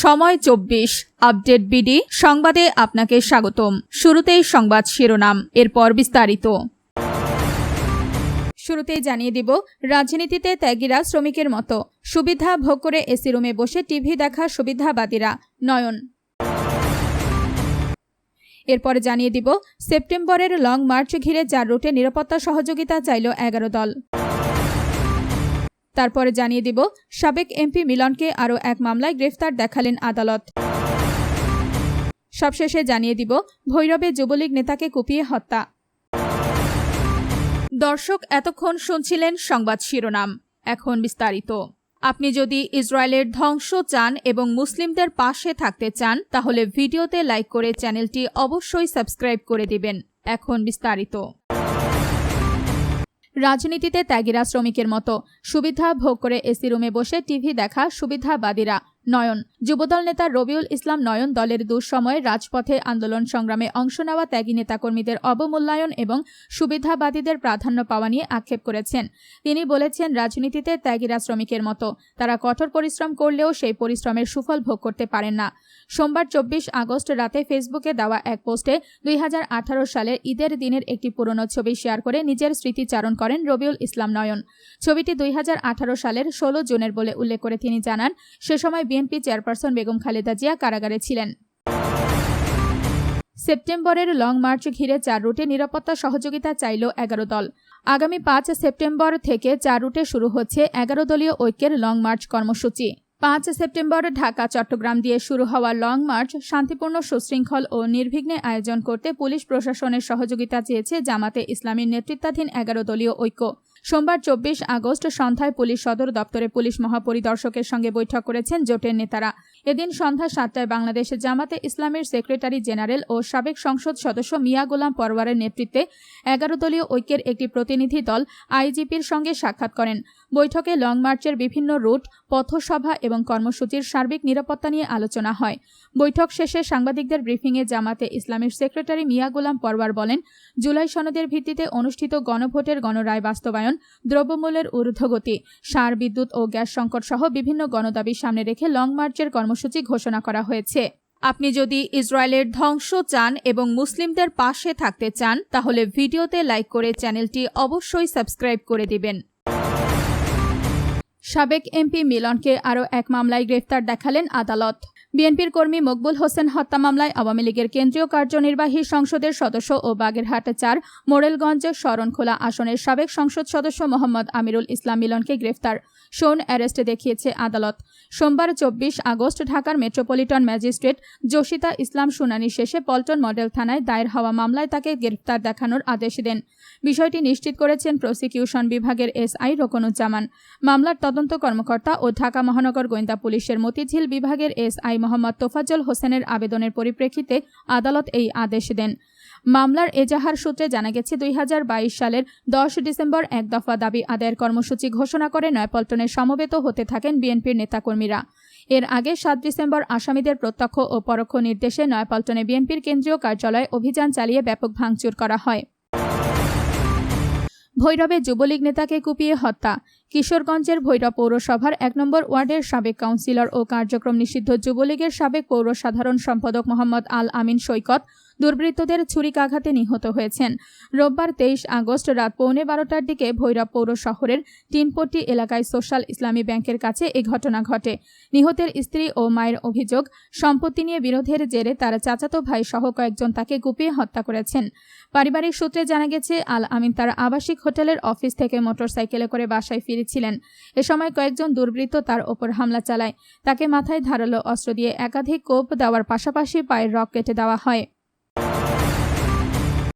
সময় 24 update BD সংবাদে আপনাকে স্বাগতম। শুরুতেই সংবাদ শিরোনাম, এরপর বিস্তারিত। শুরুতেই জানিয়ে দিব, রাজনীতিতে ত্যাগীরা শ্রমিকের মতো, সুবিধা ভোগ করে এসি রুমে বসে টিভি দেখা সুবিধাবাদীরা, নয়ন। এরপর জানিয়ে দিব, সেপ্টেম্বরের লং মার্চ ঘিরে 4 রুটে নিরাপত্তা সহযোগিতা চাইল 11 দল। তারপরে জানিয়ে দিব, সাবেক এমপি মিলনকে আরও এক মামলায় গ্রেফতার দেখালেন আদালত। সবশেষে জানিয়ে দিব, ভৈরবে যুবলীগ নেতাকে কুপিয়ে হত্যা। দর্শক, এতক্ষণ শুনছিলেন সংবাদ শিরোনাম, এখন বিস্তারিত। আপনি যদি ইসরায়েলের ধ্বংস চান এবং মুসলিমদের পাশে থাকতে চান, তাহলে ভিডিওতে লাইক করে চ্যানেলটি অবশ্যই সাবস্ক্রাইব করে দিবেন। এখন বিস্তারিত। রাজনীতিতে ত্যাগীরা শ্রমিকের মতো, সুবিধা ভোগ করে এসি রুমে বসে টিভি দেখা সুবিধাবাদীরা, নয়ন। যুবদল নেতা রবিউল ইসলাম নয়ন দলের দুঃসময়ে রাজপথে আন্দোলন সংগ্রামে অংশ নেওয়া ত্যাগী নেতাকর্মীদের অবমূল্যায়ন এবং সুবিধাবাদীদের প্রাধান্য পাওয়া নিয়ে আক্ষেপ করেছেন। তিনি বলেছেন, রাজনীতিতে ত্যাগীরা শ্রমিকের মতো, তারা কঠোর পরিশ্রম করলেও সেই পরিশ্রমের সুফল ভোগ করতে পারেন না। সোমবার 24 আগস্ট রাতে ফেসবুকে দেওয়া এক পোস্টে 2018 সালের ঈদের দিনের একটি পুরনো ছবি শেয়ার করে নিজের স্মৃতিচারণ করেন রবিউল ইসলাম নয়ন। ছবিটি 2018 সালের 16 জুনের বলে উল্লেখ করে তিনি জানান, সে সময় বিএনপি চেয়ারপারসন বেগম খালেদা জিয়া কারাগারে ছিলেন। সেপ্টেম্বরের লং মার্চ ঘিরে 4 রুটে নিরাপত্তা সহযোগিতা চাইল 11 দল। আগামী 5 সেপ্টেম্বর থেকে 4 রুটে শুরু হচ্ছে 11 দলীয় ঐক্যের লং মার্চ কর্মসূচি। 5 সেপ্টেম্বর ঢাকা চট্টগ্রাম দিয়ে শুরু হওয়া লং মার্চ শান্তিপূর্ণ, সুশৃঙ্খল ও নির্বিঘ্নে আয়োজন করতে পুলিশ প্রশাসনের সহযোগিতা চেয়েছে জামাতে ইসলামীর নেতৃত্বাধীন 11 দলীয় ঐক্য। সোমবার 24 আগস্ট সন্ধ্যায় পুলিশ সদর দপ্তরে পুলিশ মহাপরিদর্শকের সঙ্গে বৈঠক করেছেন জোটের নেতারা। এদিন সন্ধ্যা 7টায় বাংলাদেশে জামাতে ইসলামের সেক্রেটারি জেনারেল ও সাবেক সংসদ সদস্য মিয়া গোলাম পরওয়ারের নেতৃত্বে 11 দলীয় ঐক্যের একটি প্রতিনিধি দল আইজিপির সঙ্গে সাক্ষাৎ করেন। বৈঠকে লং মার্চের বিভিন্ন রুট, পথসভা এবং কর্মসূচির সার্বিক নিরাপত্তা নিয়ে আলোচনা হয়। বৈঠক শেষে সাংবাদিকদের ব্রিফিংয়ে জামাতে ইসলামের সেক্রেটারি মিয়া গোলাম পরওয়ার বলেন, জুলাই সনদের ভিত্তিতে অনুষ্ঠিত গণভোটের গণরায় বাস্তবায়ন, দ্রব্যমূল্যের ঊর্ধ্বগতি, সার, বিদ্যুৎ ও গ্যাস সংকট সহ বিভিন্ন গণদাবি সামনে রেখে লং মার্চের কর্মসূচি ঘোষণা করা হয়েছে। আপনি যদি ইসরায়েলের ধ্বংস চান এবং মুসলিমদের পাশে থাকতে চান, তাহলে ভিডিওতে লাইক করে চ্যানেলটি অবশ্যই সাবস্ক্রাইব করে দিবেন। সাবেক এমপি মিলনকে আরও এক মামলায় গ্রেফতার দেখালেন আদালত। বিএনপির কর্মী মকবুল হোসেন হত্যা মামলায় আওয়ামী লীগের কেন্দ্রীয় কার্যনির্বাহী সংসদের সদস্য ও বাগেরহাট 4 মোরেলগঞ্জ শরণখোলা আসনের সাবেক সংসদ সদস্য মোহাম্মদ আমিরুল ইসলাম মিলনকে গ্রেফতার, শোন অ্যারেস্টে দেখিয়েছে আদালত। সোমবার 24 আগস্ট ঢাকার মেট্রোপলিটন ম্যাজিস্ট্রেট জসিতা ইসলাম শুনানি শেষে পল্টন মডেল থানায় দায়ের হওয়া মামলায় তাকে গ্রেফতার দেখানোর আদেশ দেন। বিষয়টি নিশ্চিত করেছেন প্রসিকিউশন বিভাগের এসআই রোকনুজ্জামান। মামলার তদন্ত কর্মকর্তা ও ঢাকা মহানগর গোয়েন্দা পুলিশের মতিঝিল বিভাগের এসআই মোহাম্মদ তোফাজ্জল হোসেনের আবেদনের পরিপ্রেক্ষিতে আদালত এই আদেশ দেন। মামলার এজাহার সূত্রে জানা গেছে, 2022 সালের 10 ডিসেম্বর এক দফা দাবি আদায়ের কর্মসূচি ঘোষণা করে নয়াপল্টনে সমবেত হতে থাকেন বিএনপির নেতাকর্মীরা। এর আগে 7 ডিসেম্বর আসামিদের প্রত্যক্ষ ও পরোক্ষ নির্দেশে নয়াপল্টনে বিএনপির কেন্দ্রীয় কার্যালয়ে অভিযান চালিয়ে ব্যাপক ভাঙচুর করা হয়। ভৈরবে যুবলীগ নেতাকে কুপিয়ে হত্যা। কিশোরগঞ্জের ভৈরব পৌরসভার 1 নম্বর ওয়ার্ডের সাবেক কাউন্সিলর ও কার্যক্রম নিষিদ্ধ যুবলীগের সাবেক পৌর সাধারণ সম্পাদক মোহাম্মদ আল আমিন সৈকত দুর্বৃত্তদের ছুরিকাঘাতে নিহত হয়েছেন। রোববার 23 আগস্ট রাত 11:15টার দিকে ভৈরব পৌর শহরের তিনপট্টি এলাকায় সোশ্যাল ইসলামী ব্যাংকের কাছে এ ঘটনা ঘটে। নিহতের স্ত্রী ও মায়ের অভিযোগ, সম্পত্তি নিয়ে বিরোধের জেরে তার চাচাতো ভাই সহ কয়েকজন তাকে কুপিয়ে হত্যা করেছেন। পারিবারিক সূত্রে জানা গেছে, আল আমিন তার আবাসিক হোটেলের অফিস থেকে মোটরসাইকেলে করে বাসায় ফিরছিলেন। এ সময় কয়েকজন দুর্বৃত্ত তার ওপর হামলা চালায়। তাকে মাথায় ধারালো অস্ত্র দিয়ে একাধিক কোপ দেওয়ার পাশাপাশি পায়ের রগ কেটে দেওয়া হয়।